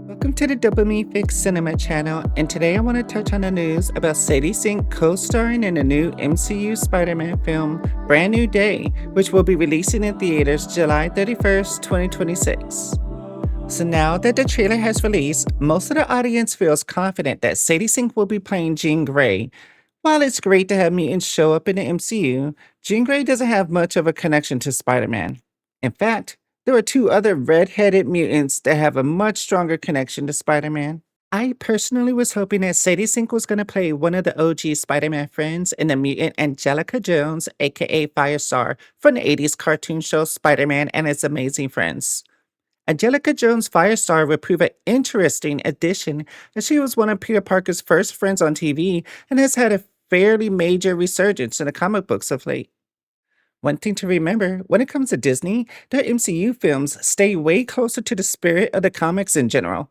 Welcome to the Dopamine Fix Cinema Channel, and today I want to touch on the news about Sadie Sink co-starring in the new MCU Spider-Man film Brand New Day, which will be releasing in theaters July 31st, 2026. So now that the trailer has released, most of the audience feels confident that Sadie Sink will be playing Jean Grey. While it's great to have mutants show up in the MCU, Jean Grey doesn't have much of a connection to Spider-Man. In fact, there are two other red-headed mutants that have a much stronger connection to Spider-Man. I personally was hoping that Sadie Sink was going to play one of the OG Spider-Man friends in the mutant Angelica Jones, aka Firestar, from the 80s cartoon show Spider-Man and Its Amazing Friends. Angelica Jones Firestar would prove an interesting addition, as she was one of Peter Parker's first friends on TV and has had a fairly major resurgence in the comic books of late. One thing to remember when it comes to Disney, their MCU films stay way closer to the spirit of the comics in general.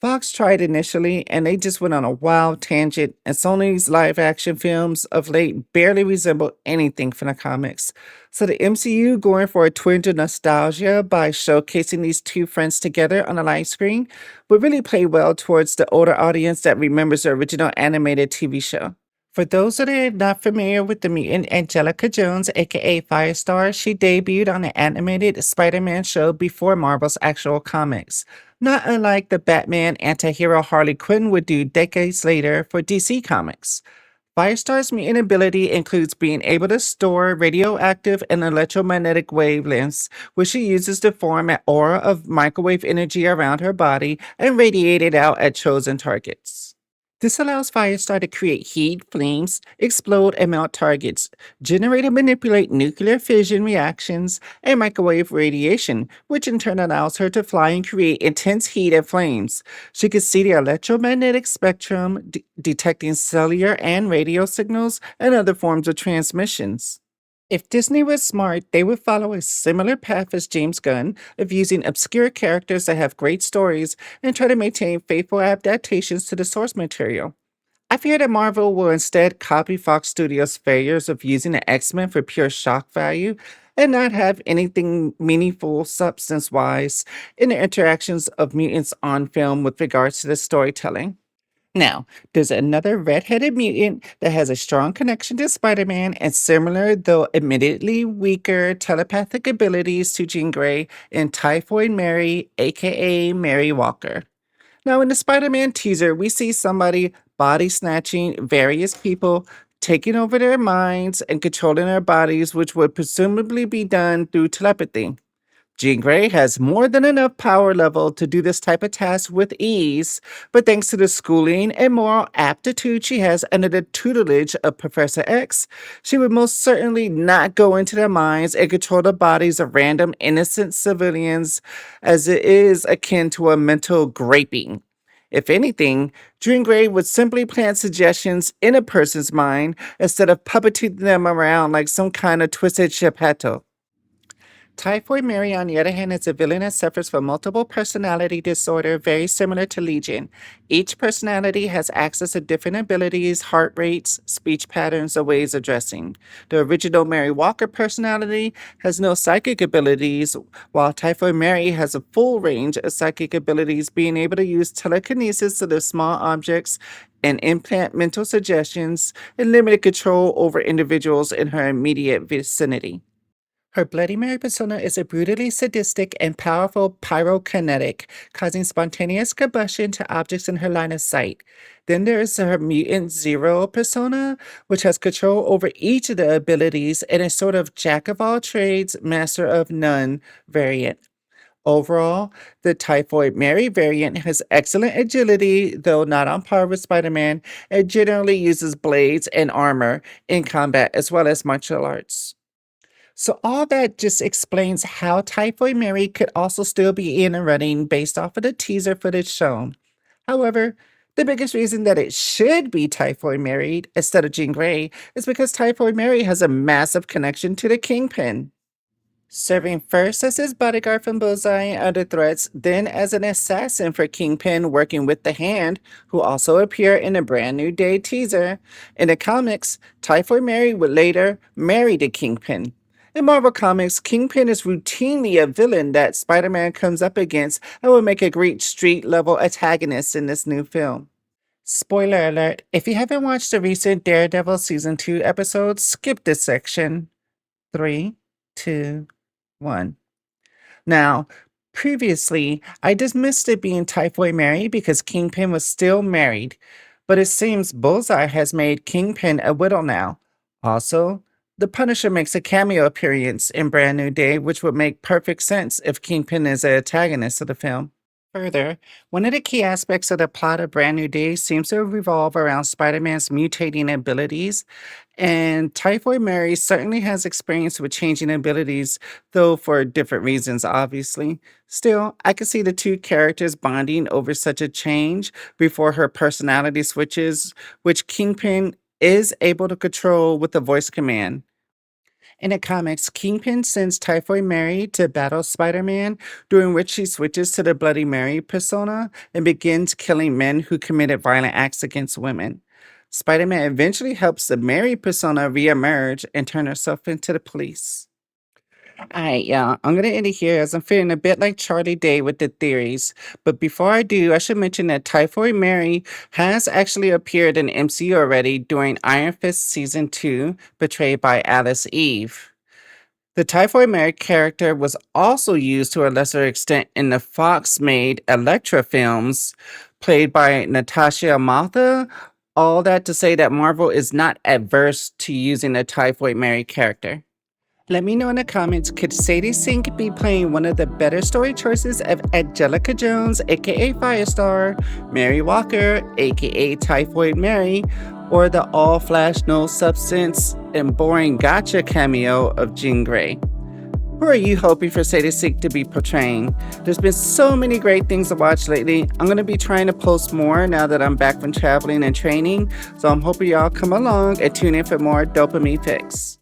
Fox tried initially and they just went on a wild tangent, and Sony's live action films of late barely resemble anything from the comics. So the MCU going for a twinge of nostalgia by showcasing these two friends together on a live screen would really play well towards the older audience that remembers the original animated TV show. For those that are not familiar with the mutant Angelica Jones, aka Firestar, she debuted on the animated Spider-Man show before Marvel's actual comics, not unlike the Batman anti-hero Harley Quinn would do decades later for DC Comics. Firestar's mutant ability includes being able to store radioactive and electromagnetic wavelengths, which she uses to form an aura of microwave energy around her body and radiate it out at chosen targets. This allows Firestar to create heat, flames, explode, and melt targets, generate and manipulate nuclear fission reactions, and microwave radiation, which in turn allows her to fly and create intense heat and flames. She can see the electromagnetic spectrum, detecting cellular and radio signals and other forms of transmissions. If Disney was smart, they would follow a similar path as James Gunn of using obscure characters that have great stories and try to maintain faithful adaptations to the source material. I fear that Marvel will instead copy Fox Studios' failures of using the X-Men for pure shock value and not have anything meaningful substance-wise in the interactions of mutants on film with regards to the storytelling. Now, there's another red-headed mutant that has a strong connection to Spider-Man and similar, though admittedly weaker, telepathic abilities to Jean Grey in Typhoid Mary, aka Mary Walker. Now, in the Spider-Man teaser, we see somebody body snatching various people, taking over their minds and controlling their bodies, which would presumably be done through telepathy. Jean Grey has more than enough power level to do this type of task with ease, but thanks to the schooling and moral aptitude she has under the tutelage of Professor X, she would most certainly not go into their minds and control the bodies of random innocent civilians, as it is akin to a mental graping. If anything, Jean Grey would simply plant suggestions in a person's mind instead of puppeting them around like some kind of twisted Geppetto. Typhoid Mary, on the other hand, is a villain that suffers from multiple personality disorder, very similar to Legion. Each personality has access to different abilities, heart rates, speech patterns, or ways of dressing. The original Mary Walker personality has no psychic abilities, while Typhoid Mary has a full range of psychic abilities, being able to use telekinesis to lift small objects and implant mental suggestions and limited control over individuals in her immediate vicinity. Her Bloody Mary persona is a brutally sadistic and powerful pyrokinetic, causing spontaneous combustion to objects in her line of sight. Then there is her Mutant Zero persona, which has control over each of the abilities and a sort of jack of all trades, master of none variant. Overall, the Typhoid Mary variant has excellent agility, though not on par with Spider Man, and generally uses blades and armor in combat as well as martial arts. So all that just explains how Typhoid Mary could also still be in and running based off of the teaser footage shown. However, the biggest reason that it should be Typhoid Mary instead of Jean Grey is because Typhoid Mary has a massive connection to the Kingpin. Serving first as his bodyguard from Bullseye under threats, then as an assassin for Kingpin working with the Hand, who also appear in the Brand New Day teaser. In the comics, Typhoid Mary would later marry the Kingpin. In Marvel Comics, Kingpin is routinely a villain that Spider-Man comes up against and will make a great street-level antagonist in this new film. Spoiler alert, if you haven't watched the recent Daredevil Season 2 episodes, skip this section. 3, 2, 1. Now, previously, I dismissed it being Typhoid Mary because Kingpin was still married, but it seems Bullseye has made Kingpin a widow now. Also, the Punisher makes a cameo appearance in Brand New Day, which would make perfect sense if Kingpin is the antagonist of the film. Further, one of the key aspects of the plot of Brand New Day seems to revolve around Spider-Man's mutating abilities, and Typhoid Mary certainly has experience with changing abilities, though for different reasons, obviously. Still, I can see the two characters bonding over such a change before her personality switches, which Kingpin is able to control with the voice command. In the comics, Kingpin sends Typhoid Mary to battle Spider-Man, during which she switches to the Bloody Mary persona and begins killing men who committed violent acts against women. Spider-Man eventually helps the Mary persona reemerge and turn herself into the police. Alright, y'all, I'm gonna end it here as I'm feeling a bit like Charlie Day with the theories. But before I do, I should mention that Typhoid Mary has actually appeared in MCU already during Iron Fist Season 2, portrayed by Alice Eve. The Typhoid Mary character was also used to a lesser extent in the Fox-made Elektra films, played by Natasha Maltha. All that to say that Marvel is not adverse to using the Typhoid Mary character. Let me know in the comments, could Sadie Sink be playing one of the better story choices of Angelica Jones, aka Firestar, Mary Walker, aka Typhoid Mary, or the all flash, no substance, and boring gotcha cameo of Jean Grey? Who are you hoping for Sadie Sink to be portraying? There's been so many great things to watch lately. I'm going to be trying to post more now that I'm back from traveling and training, so I'm hoping y'all come along and tune in for more Dopamine Fix.